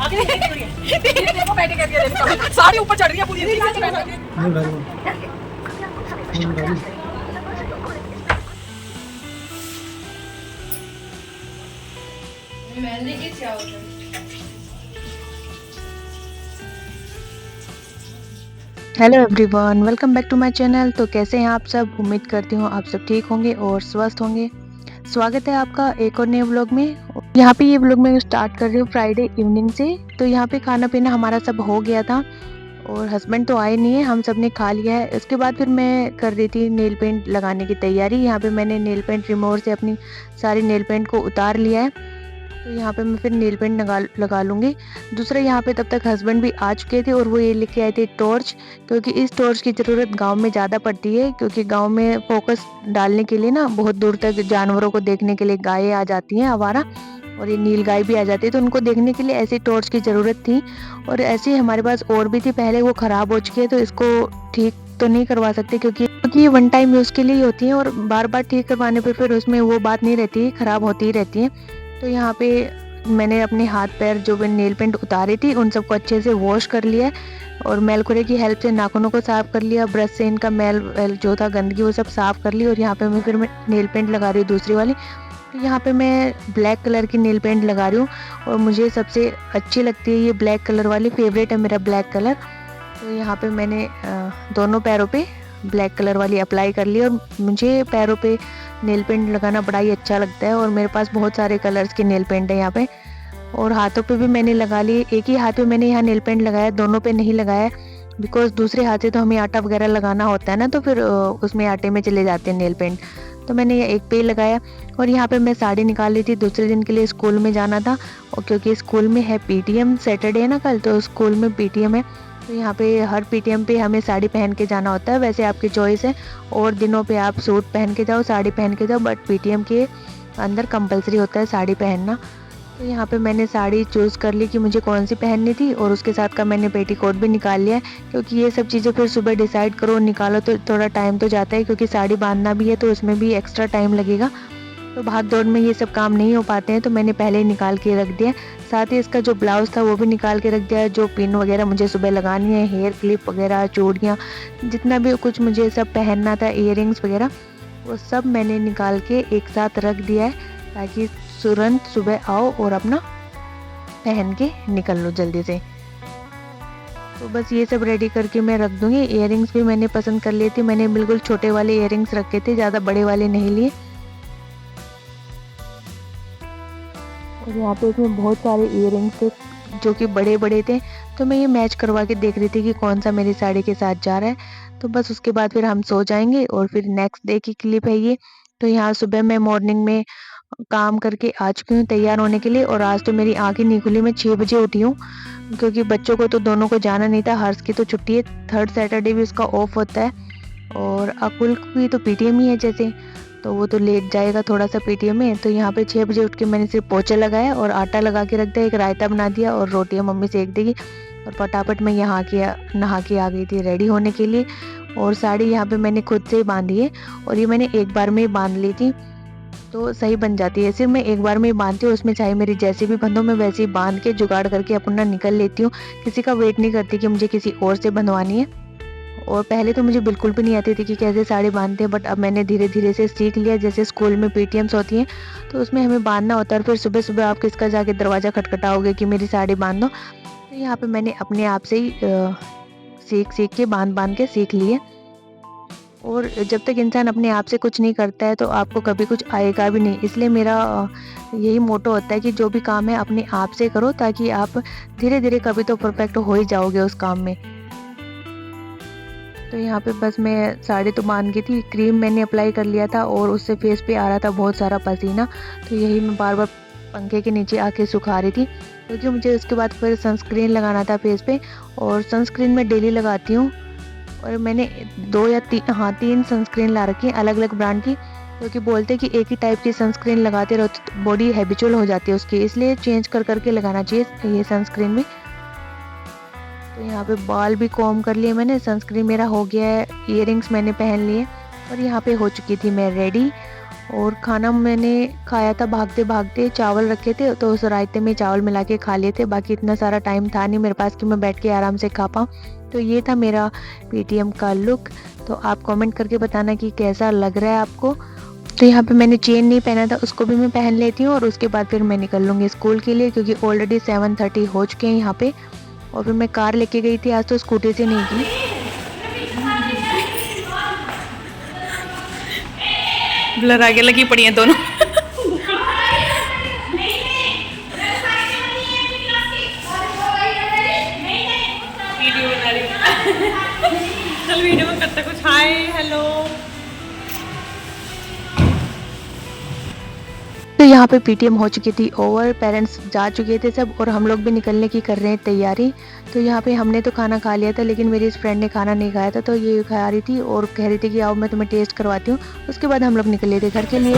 आगे देखो बैठे कर दिया देखो साड़ी ऊपर चढ़ रही है पूरी नहीं भाई मैंने क्या होता hello everyone, welcome back to my channel. तो कैसे हैं आप सब? उम्मीद करती हूँ आप सब ठीक होंगे और स्वस्थ होंगे। स्वागत है आपका एक और नए व्लॉग में। यहाँ पे ये व्लॉग मैं स्टार्ट कर रही हूँ फ्राइडे इवनिंग से। तो यहाँ पे खाना पीना हमारा सब हो गया था और हस्बैंड तो आए नहीं है, हम सब ने खा लिया है। इसके बाद फिर मैं कर रही थी नेल पेंट लगाने की तैयारी। यहाँ पे मैंने नेल पेंट रिमूवर से अपनी सारी नेल पेंट को उतार लिया है। तो यहाँ पे मैं फिर नेल पेंट लगा लूँगी। दूसरा यहाँ पे तब तक हस्बैंड भी आ चुके थे और वो ये लेके आए थे टॉर्च, क्योंकि इस टॉर्च की ज़रूरत गांव में ज़्यादा पड़ती है, क्योंकि गांव में फोकस डालने के लिए ना बहुत दूर तक जानवरों को देखने के लिए गायें आ जाती हैं आवारा, और ये नील गाय भी आ जाती है, तो उनको देखने के लिए ऐसी टॉर्च की ज़रूरत थी। और ऐसे ही हमारे पास और भी थी, पहले वो ख़राब हो चुकी है तो इसको ठीक तो नहीं करवा सकते, क्योंकि ये वन टाइम यूज़ के लिए ही होती हैं और बार बार ठीक करवाने पर फिर उसमें वो बात नहीं रहती, ख़राब होती ही रहती है। तो यहाँ पे मैंने अपने हाथ पैर जो भी नेल पेंट उतारी थी उन सबको अच्छे से वॉश कर लिया और मैलकुरे की हेल्प से नाखूनों को साफ़ कर लिया। ब्रश से इनका मैल जो था गंदगी वो सब साफ़ कर ली। और यहाँ पे मैं नेल पेंट लगा रही हूँ दूसरी वाली। तो यहाँ पे मैं ब्लैक कलर की नेल पेंट लगा रही हूँ और मुझे सबसे अच्छी लगती है ये ब्लैक कलर वाली, फेवरेट है मेरा ब्लैक कलर। तो यहाँ पे मैंने दोनों पैरों पे ब्लैक कलर वाली अप्लाई कर ली। और मुझे पैरों पे नेल पेंट लगाना बड़ा ही अच्छा लगता है और मेरे पास बहुत सारे कलर्स के नेल पेंट है यहाँ पे। और हाथों पे भी मैंने लगा ली। एक ही हाथ में मैंने यहाँ नेल पेंट लगाया, दोनों पे नहीं लगाया, बिकॉज दूसरे हाथ से तो हमें आटा वगैरह लगाना होता है ना, तो फिर उसमें आटे में चले जाते हैं नेल पेंट। तो मैंने एक पे ही लगाया। और यहाँ पे मैं साड़ी निकाल ली थी, दूसरे दिन के लिए स्कूल में जाना था, और क्योंकि स्कूल में है पीटीएम, सैटरडे है ना कल, तो स्कूल में पीटीएम है। तो यहाँ पे हर पीटीएम पे हमें साड़ी पहन के जाना होता है। वैसे आपकी चॉइस है, और दिनों पे आप सूट पहन के जाओ, साड़ी पहन के जाओ, बट पीटीएम के अंदर कंपलसरी होता है साड़ी पहनना। तो यहाँ पे मैंने साड़ी चूज़ कर ली कि मुझे कौन सी पहननी थी, और उसके साथ का मैंने पेटीकोट भी निकाल लिया, क्योंकि ये सब चीज़ें फिर सुबह डिसाइड करो निकालो तो थोड़ा टाइम तो जाता है, क्योंकि साड़ी बांधना भी है तो उसमें भी एक्स्ट्रा टाइम लगेगा। तो भाग दौड़ में ये सब काम नहीं हो पाते हैं, तो मैंने पहले ही निकाल के रख दिया। साथ ही इसका जो ब्लाउज़ था वो भी निकाल के रख दिया, जो पिन वगैरह मुझे सुबह लगानी है, हेयर क्लिप वगैरह, चूड़ियाँ, जितना भी कुछ मुझे सब पहनना था, इयररिंग्स वगैरह, वो सब मैंने निकाल के एक साथ रख दिया है, ताकि तुरंत सुबह आओ और अपना पहन के निकल लो जल्दी से। तो बस ये सब रेडी करके मैं रख दूंगी। इयररिंग्स भी मैंने पसंद कर लिए थे, मैंने बिल्कुल छोटे वाले इयररिंग्स रखे थे, ज़्यादा बड़े वाले नहीं लिए। और यहाँ पे इसमें बहुत सारे इयररिंग्स थे जो कि बड़े बड़े थे, तो मैं ये मैच करवा के देख रही थी कि कौन सा मेरी साड़ी के साथ जा रहा है। तो बस उसके बाद फिर हम सो जाएंगे और फिर नेक्स्ट डे की क्लिप है ये। तो यहाँ सुबह मैं मॉर्निंग में काम करके आ चुकी हूँ तैयार होने के लिए, और आज तो मेरी आंखें नहीं खुली, मैं 6 बजे उठी हूँ, क्योंकि बच्चों को तो दोनों को जाना नहीं था। हर्ष की तो छुट्टी है, थर्ड सैटरडे भी उसका ऑफ होता है, और अकुल की तो पीटीएम ही है जैसे, तो वो तो लेट जाएगा थोड़ा सा पीटीएम में। तो यहाँ पे 6 बजे उठ के मैंने सिर्फ पोछा लगाया और आटा लगा के रख दिया, एक रायता बना दिया और रोटियाँ मम्मी सेक देगी, और फटाफट मैं यहाँ के नहा के आ गई थी रेडी होने के लिए। और साड़ी यहाँ पे मैंने खुद से ही बांधी है, और ये मैंने एक बार में ही बांध ली थी, तो सही बन जाती है। सिर्फ मैं एक बार में ही बांधती हूँ, उसमें चाहे मेरी जैसी भी बंधो, मैं वैसे ही बांध के जुगाड़ करके अपना निकल लेती हूँ। किसी का वेट नहीं करती कि मुझे किसी और से बंधवानी है। और पहले तो मुझे बिल्कुल भी नहीं आती थी कि कैसे साड़ी बांधते हैं, बट अब मैंने धीरे धीरे से सीख लिया। जैसे स्कूल में पीटीएम्स होती हैं तो उसमें हमें बांधना होता है, और फिर सुबह सुबह आप किसका जाके दरवाज़ा खटखटाओगे कि मेरी साड़ी बांध दो। तो यहाँ पे मैंने अपने आप से ही सीख के बांध के सीख लिए। और जब तक इंसान अपने आप से कुछ नहीं करता है तो आपको कभी कुछ आएगा भी नहीं। इसलिए मेरा यही मोटो होता है कि जो भी काम है अपने आप से करो, ताकि आप धीरे धीरे कभी तो परफेक्ट हो ही जाओगे उस काम में। तो यहाँ पे बस मैं साड़ी तो बांध गई थी, क्रीम मैंने अप्लाई कर लिया था और उससे फेस पे आ रहा था बहुत सारा पसीना, तो यही मैं बार बार पंखे के नीचे आके सुखा रही थी, क्योंकि मुझे उसके बाद फिर सनस्क्रीन लगाना था फेस पे। और सनस्क्रीन मैं डेली लगाती हूँ, और मैंने 2 या 3 सनस्क्रीन ला रखी हैं अलग अलग ब्रांड की, क्योंकि बोलते हैं कि एक ही टाइप की सनस्क्रीन लगाते रहो तो बॉडी हैबिचुअल हो जाती है उसकी, इसलिए चेंज कर करके लगाना चाहिए ये सनस्क्रीन भी। तो यहाँ पे बाल भी कॉम कर लिए मैंने, सनस्क्रीन मेरा हो गया है, इयररिंग्स मैंने पहन लिए, और यहाँ पे हो चुकी थी मैं रेडी। और खाना मैंने खाया था भागते भागते, चावल रखे थे तो उस रायते में चावल मिला के खा लिए थे। बाकी इतना सारा टाइम था नहीं मेरे पास कि मैं बैठ के आराम से खा पाऊँ। तो ये था मेरा पीटीएम का लुक। तो आप कमेंट करके बताना कि कैसा लग रहा है आपको। तो यहाँ पे मैंने चेन नहीं पहना था, उसको भी मैं पहन लेती हूँ और उसके बाद फिर मैं निकल लूँगी स्कूल के लिए, क्योंकि ऑलरेडी 7:30 हो चुके हैं यहाँ पे। और फिर मैं कार लेके गई थी, आज तो स्कूटी से नहीं गई। ब्लर आगे लगी पड़ी हैं दोनों। वीडियो बना रही हूँ। चल वीडियो में करते कुछ। Hi hello. तो यहाँ पे पीटीएम हो चुकी थी ओवर, पेरेंट्स जा चुके थे सब और हम लोग भी निकलने की कर रहे हैं तैयारी। तो यहाँ पे हमने तो खाना खा लिया था, लेकिन मेरी इस फ्रेंड ने खाना नहीं खाया था, तो ये खा रही थी और कह रही थी कि आओ मैं तुम्हें टेस्ट करवाती हूँ। उसके बाद हम लोग निकले थे घर के लिए।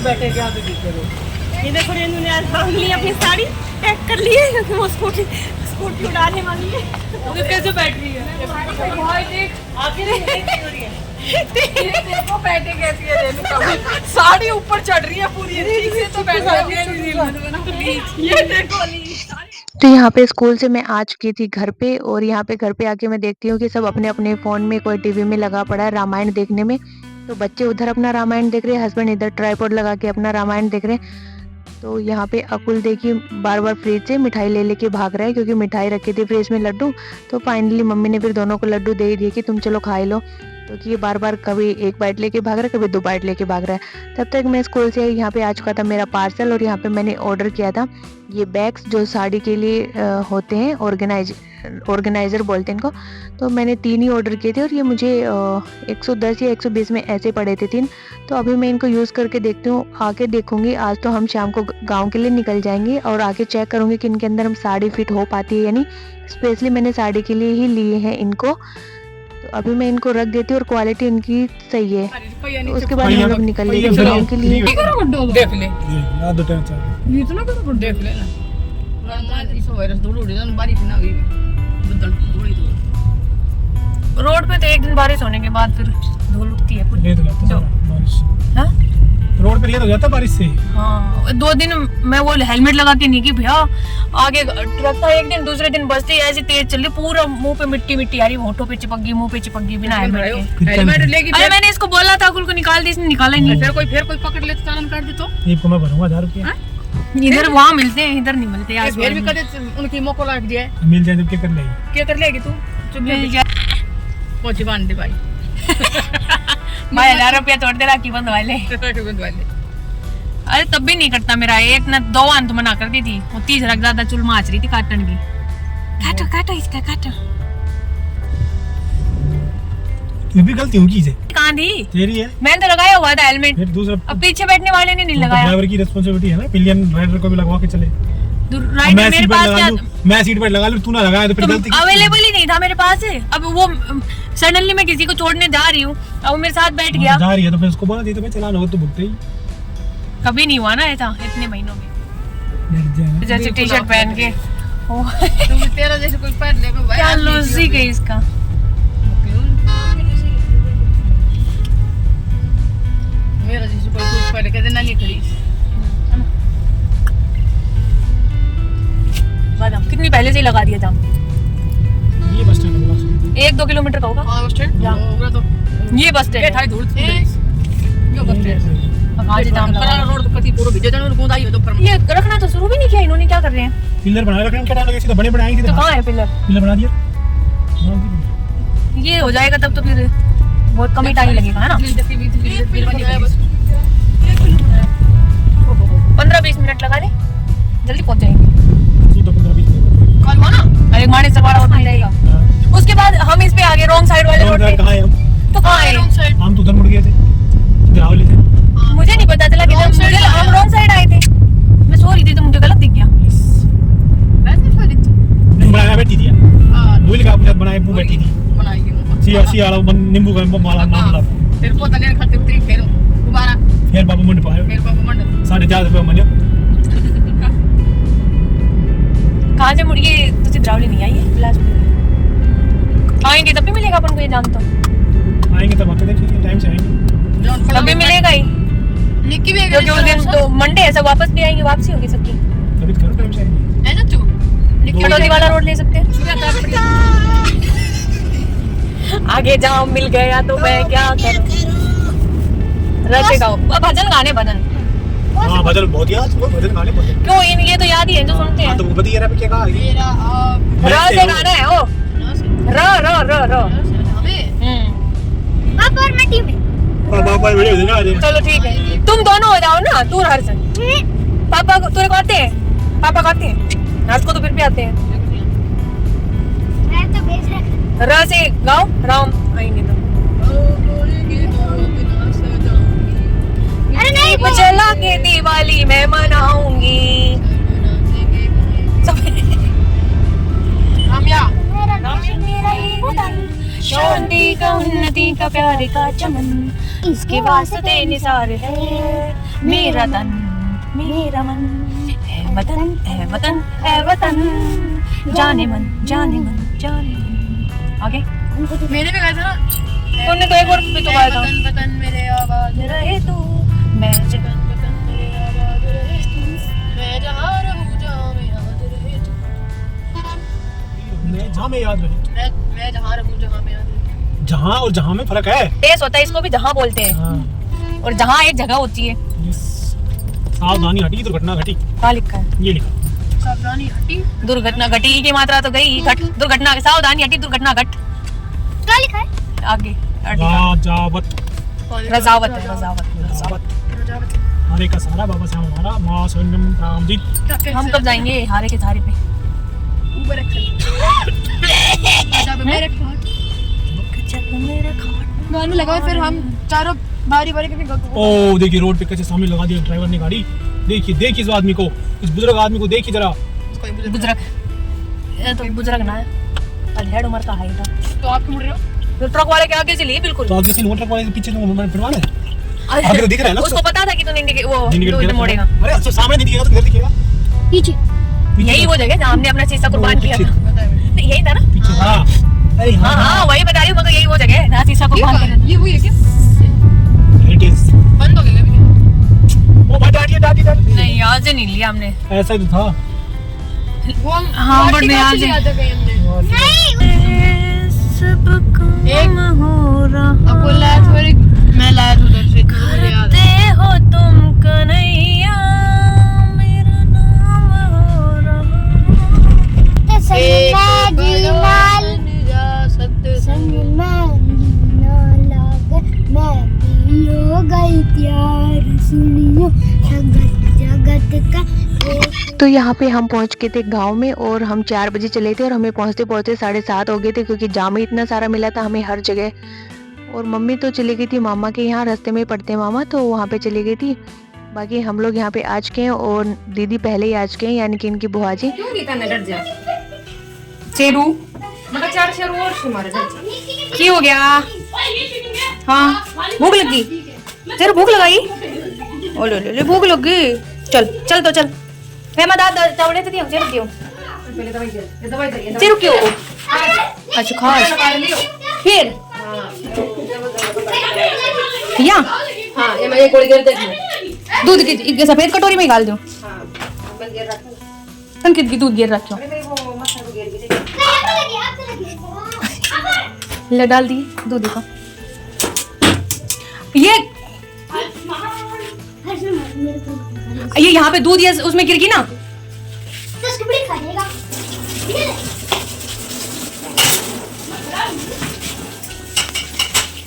बैठे क्या ये देखो रेनू ने आज भाग ली अपनी साड़ी पैक कर ली है, वो स्कूटी उड़ाने वाली है। तो कैसे बैठ रही है भाई, देख आगे देखो बैठे कैसी है रेनू का, साड़ी ऊपर चढ़ रही है पूरी, ठीक से तो बैठ रही है। ये देखो तो यहाँ पे स्कूल से मैं आ चुकी थी घर पे, और यहाँ पे घर पे आके मैं देखती हूँ कि सब अपने अपने फ़ोन में, कोई टीवी में लगा पड़ा है रामायण देखने में। तो बच्चे उधर अपना रामायण देख रहे हैं, हस्बैंड इधर ट्राइपॉड लगा के अपना रामायण देख रहे हैं। तो यहाँ पे अकुल देखिए बार बार फ्रिज से मिठाई ले लेके भाग रहा है, क्योंकि मिठाई रखी थी फ्रिज में लड्डू। तो फाइनली मम्मी ने फिर दोनों को लड्डू दे ही दिए कि तुम चलो खा लो। तो कि ये बार बार कभी एक बाइट लेके भाग रहा है, कभी 2 बाइट लेके भाग रहा है। तब तक मैं स्कूल से यहाँ पे आ चुका था मेरा पार्सल, और यहाँ पे मैंने ऑर्डर किया था ये बैग्स जो साड़ी के लिए होते हैं, ऑर्गेनाइज़र बोलते हैं इनको। तो मैंने 3 ही ऑर्डर किए थे और ये मुझे 110 या 120 में ऐसे पड़े थे 3। तो अभी मैं इनको यूज़ करके देखती हूँ, आके देखूँगी। आज तो हम शाम को गाँव के लिए निकल जाएंगे और आके चेक करूँगी कि इनके अंदर हम साड़ी फिट हो पाती है या नहीं। स्पेशली मैंने साड़ी के लिए ही लिए हैं इनको। तो अभी मैं इनको रख देती हूँ और क्वालिटी इनकी सही है। तो उसके बाद हम लोग निकल लेंगे गाँव के लिए। देख ले ये तो ना करो, देख ले ना इस वायरस दो उड़ जान, बारिश ना हुई बदल थोड़ी तो रोड पे तो एक दिन बारिश होने के बाद फिर धूल उठती है पूरी। बारिश हां रोड पे लेट हो जाता बारिश से। हाँ 2 दिन मैं वो हेलमेट लगा के नहीं की भैया, आगे ट्रक था एक दिन, दूसरे दिन बस थी ऐसे तेज चल रही, पूरा मुंह पे मिट्टी मिट्टी आ रही, होठों पे चिपक गई, मुंह पे चिपक गई बिना हेलमेट के। हेलमेट लेगी, अरे मैंने इसको बोला था अकुल को निकाल दे, इसने निकाला ही नहीं। फिर कोई पकड़ ले तो चालान काट दे। तो ये को मैं भरूंगा 1000 रुपए। इधर वहाँ मिलते हैं, इधर नहीं मिलते यार। फिर भी कदे उनकी मौका लग जाए, मिल जाए तो क्या कर लेगी तू चुप मिल जाए पहुंच बांध दे भाई। मैं 1000 रुपया तोड़ दे राखी बंधवा ले। अरे तब भी नहीं करता मेरा, एक ना 2 आन तो मना कर दी थी, वो 30 रख ज्यादा चुल माच रही थी काटन की। काटो काटो इसका काटो। ये भी गलती होगी से कहां थी तेरी है, मैंने तो लगाया हुआ था हेलमेट, फिर दूसरा अब पीछे बैठने वाले ने नहीं लगाया। ड्राइवर की रिस्पांसिबिलिटी है ना, पिलियन राइडर को भी लगवा के चले। राइडर मेरे पास क्या, मैं सीट बेल्ट लगा लूं, तू ना लगाया तो फिर गलती अवेलेबल ही नहीं था मेरे पास। अब वो सडनली मैं किसी को छोड़ने जा रही हूँ, अब वो मेरे साथ बैठ गया। जा रही है तो फिर उसको बोला दे, तो मैं चलाना हो तो भुगते ही। कभी नहीं हुआ ना ऐसा इतने महीनों में, जैसे टी शर्ट पहन के तुम तेरा जैसे कोई पहन ले भाई, क्या लॉजिक है इसका। मेरा जैसे कोई कुछ पहन के देना नहीं खड़ी। बादाम कितनी पहले से ही लगा दिया था। ये बस स्टैंड होगा, 1-2 किलोमीटर का होगा। बस स्टैंड होगा तो ये बस स्टैंड है, धूल यो बस स्टैंड आज दाम रोड तो कति पूरा भिजे जाने और गोंद आई हो तो पर ये रखना तो शुरू भी नहीं किया इन्होंने, क्या कर रहे हैं। पिलर बना रखे हैं, क्या लगे तो बड़े बड़े आएंगे। तो कहां है पिलर बना दिया, ये हो जाएगा तब तो फिर बहुत कम ही टाइम लगेगा है ना। 15-20 मिनट लगा दे, जल्दी पहुंच जाएंगे। कल हो ना, अरे माने से बड़ा होता जाएगा। उसके बाद हम इस पे आगे रॉन्ग साइड वाले रोड पे। कहां है हम? तो कहां है रॉन्ग साइड? हम तो उधर मुड़ गए थे, इधर आवले थे। मुझे नहीं पता चला कि हम रॉन्ग साइड आए थे, मैं सो रही थी तो मुझे गलत दिख गया। वैसे सो रही थी, बनाया बैठी थी हां, भूल का अपने बनाए पू बैठी थी, बनाई सी वाला नींबू का माला माला। फिर पता नहीं खाते उतरी, फिर दोबारा फिर बाबू मंड पाए, फिर बाबू मंड 4.5 रुपए मने। कहां से मुड़ गए? तो चित्रावली नहीं आई है, बिलासपुर। आएंगे तब भी मिलेगा अपन को, ये जान तो आएंगे तब आके देखेंगे, टाइम से आएंगे तब भी मिलेगा ही। निक्की भी क्योंकि उस दिन तो मंडे है, सब वापस भी आएंगे, वापसी होगी सबकी। तभी तो करो टाइम से आएंगे। है ना तू कटौती वाला रोड ले सकते हैं। आगे जाओ मिल गया तो मैं क्या करूं। रचे गाओ भजन गाने भजन। हां भजन बहुत याद, भजन गाने बहुत। क्यों ये तो याद ही है जो सुनते हैं। तो वो बता रहा क्या कहा मेरा र से गाना है ओ र र र र। पापा और मैं टीम में। पापा वीडियो देखा आज। चलो ठीक है, तुम दोनों हो जाओ ना, तू और हर्षन। पापा को तेरे को आते हैं, पापा को आते हैं, हर्ष को तो फिर भी आते हैं। मैं तो भेज रहा। र से गाओ, राम आएंगे तो। अरे नहीं वो जला के दिवाली मैं मनाऊंगी। शांति का उन्नति का प्यार का चमन, इसके वास्ते निसार है मेरा तन मेरा मन। है वतन है वतन है वतन, जाने मन जाने मन जाने मन। आगे मैंने भी गाया था ना, तुमने तो एक और भी तो गाया था। वतन वतन मेरे आबाद रहे तू मैं जगन वतन मेरे आबाद रहे तू, मैं जहाँ रहूं जहाँ में याद रहे तू, मैं जहां में याद रहे, मैं जहाँ रहूं जहाँ में याद रहे। जहां और जहां में फर्क है। देश होता है, इसको भी जहां बोलते हैं। हां और जहां एक जगह होती है। सावधानी हटी दुर्घटना घटी, क्या लिखा है? ये लिखा। सावधानी हटी दुर्घटना घटी की मात्रा तो गई, घट दुर्घटना, सावधानी हटी दुर्घटना घट। क्या लिखा है? आगे राजावत रजावत है, रजावत राजावत हरे का सारा बाबा से हमारा मां स्वयं रामजीत। हम कब जाएंगे हारे के थारे पे? ऊपर रख मेरे गाने लगाओ, फिर हम चारों बारी बारी करके ओ देखिए रोड पे कैसे सामने लगा दिया ड्राइवर ने गाड़ी। देखिए देखिए इस आदमी को, इस बुजुर्ग आदमी को देखिए जरा। बुजुर्ग ये तो बुजुर्ग ना है, अधेड़ उम्र का हाइट है। तो आप क्यों मुड़ रहे हो? तो ट्रक वाले के आगे चलिए बिल्कुल। तो आगे से ट्रक वाले के पीछे तो मैंने पिटवाना है। आगे तो दिख रहा है ना उसको उसको। पता था कि तूने वो इंडिकेटर मोड़ेगा। अरे अच्छा सामने नहीं दिखेगा तो किधर दिखेगा? पीछे। यही वो जगह जहाँ हमने अपना शीशा कुर्बान किया था। नहीं यही था ना? पीछे हां। अरे हाँ हाँ वही बता रही हूँ, मगर यही वो जगह है जहाँ शीशा कुर्बान किया था। ये वही है क्या? इट इज बंद हो गया अभी। ओ भाई डांटिए डांटिए डांटिए। नहीं आज नहीं लिया हमने। ऐसा ही तो था। वो हम हाँ, पार्टी बट कहाँ आज- से लिया था कहीं हमने? सब काम हो रहा आपको लाया था मेरे, मैं लाया था उधर से, मुझे याद है। हो तुम कन्हैया मेरा नाम हो रहा। तो संग में लाल जा सकते संग में ना लागे, मैं पियो गई प्यार सुनियो जगत जगत का एक। तो यहाँ पे हम पहुँच गए थे गांव में, और हम 4 बजे चले थे और हमें पहुँचते पहुँचते 7:30 हो गए थे, क्योंकि जाम ही इतना सारा मिला था हमें हर जगह। और मम्मी तो चली गई थी मामा के यहाँ, रास्ते में पड़ते मामा, तो वहाँ पे चली गई थी। बाकी हम लोग यहाँ पे आ चुके हैं और दीदी पहले ही आ चुके हैं, यानी कि इनकी बुआ जी। क्यों गीता ने डर जा? शेरू मतलब 4 शेरू और तुम्हारे डर जा। की हो गया? हाँ भूख लगी तेरे, भूख लगाई? ओले ले भूख लगी। चल चल तो चल। मैं दाद चावड़े थे दियो तेरे दियो पहले दवाई दे, ये दवाई दे, ये दवाई तेरे क्यों? अच्छा खा काट लियो। फिर या हाँ ये मैं ये गोली गिर देती हूँ। दूध की सफेद कटोरी में डाल दो। बंद गिर रखो। अंकित की दूध गिर रखो। अरे मेरी वो मच्छर को गिर गई। ले डाल दिए दूध को। ये यहाँ पे दूध ये उसमें गिर गई ना, तो उसको भी खाएगा।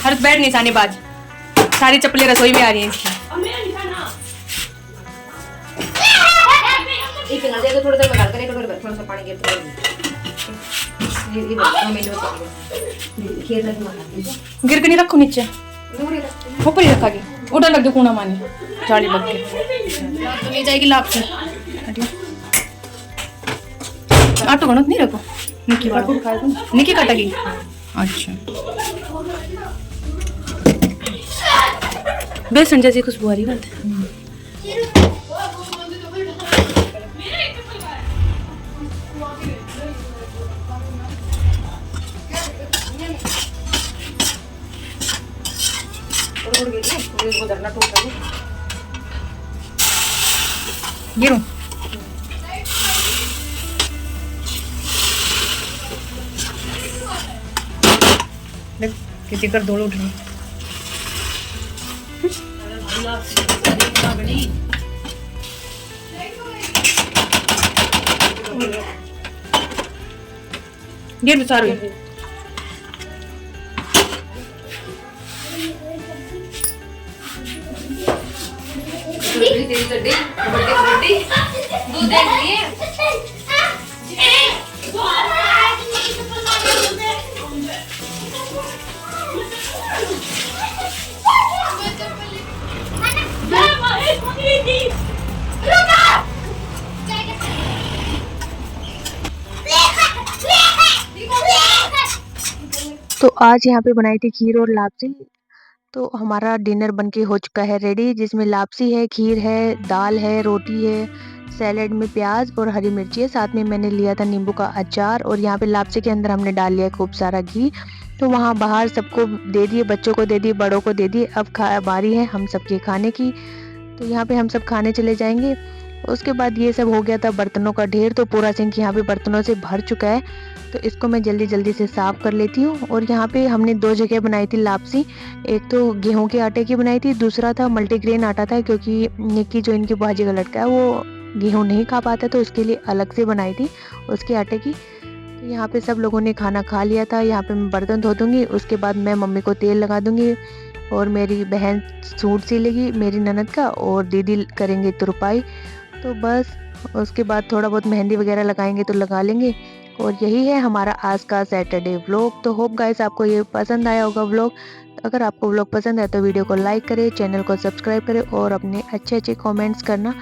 हर बैठ निशानेबाज, सारी चप्पलें रसोई में आ रही हैं इसकी। एक फिंगर दे दो, थोड़ा देर में डाल कर एक कटोरी में थोड़ा सा पानी गिर दो। ये बस मैं जो खीर लगी मार दी। गिर के नहीं रखो नीचे, ऊपर ही रखा गया। उधर लग दो कूना मानी जाली लग के तो ले जाएगी लाभ से। आटो गणत नहीं रखो, निकी बात निकी कटेगी। अच्छा बेसन जैसी खुशबू आ रही बात है। टूट गई थी, तो इसको धरना टूट गई। गिरो देख किसी कर धूल उठ रही। गिर सारे तेरी चड्डी बर्थडे दूध देख लिए। तो आज यहाँ पे बनाई थी खीर और लापसी। तो हमारा डिनर बनके हो चुका है रेडी, जिसमें लापसी है, खीर है, दाल है, रोटी है, सैलेड में प्याज और हरी मिर्ची है, साथ में मैंने लिया था नींबू का अचार। और यहाँ पे लापसी के अंदर हमने डाल लिया खूब सारा घी। तो वहाँ बाहर सबको दे दिए, बच्चों को दे दिए, बड़ों को दे दिए। अब बारी है हम सबके खाने की। तो यहाँ पे हम सब खाने चले जाएंगे। उसके बाद ये सब हो गया था बर्तनों का ढेर। तो पूरा सिंक यहाँ पे बर्तनों से भर चुका है, तो इसको मैं जल्दी जल्दी से साफ़ कर लेती हूँ। और यहाँ पे हमने 2 जगह बनाई थी लापसी। एक तो गेहूं के आटे की बनाई थी, दूसरा था मल्टीग्रेन आटा था, क्योंकि निक्की जो इनकी भाजी का लड़का है वो गेहूं नहीं खा पाता, तो उसके लिए अलग से बनाई थी उसके आटे की। तो यहाँ पे सब लोगों ने खाना खा लिया था। यहाँ पे मैं बर्तन धो दूँगी, उसके बाद मैं मम्मी को तेल लगा दूँगी, और मेरी बहन सूट सिलेगी मेरी ननद का, और दीदी करेंगे तुरपाई। तो बस उसके बाद थोड़ा बहुत मेहंदी वगैरह लगाएंगे तो लगा लेंगे। और यही है हमारा आज का सैटरडे व्लॉग। तो होप गाइस आपको ये पसंद आया होगा व्लॉग। अगर आपको व्लॉग पसंद आए तो वीडियो को लाइक करें, चैनल को सब्सक्राइब करें, और अपने अच्छे अच्छे कमेंट्स करना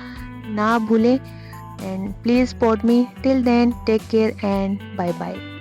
ना भूलें। And please support me. Till then take care and bye bye.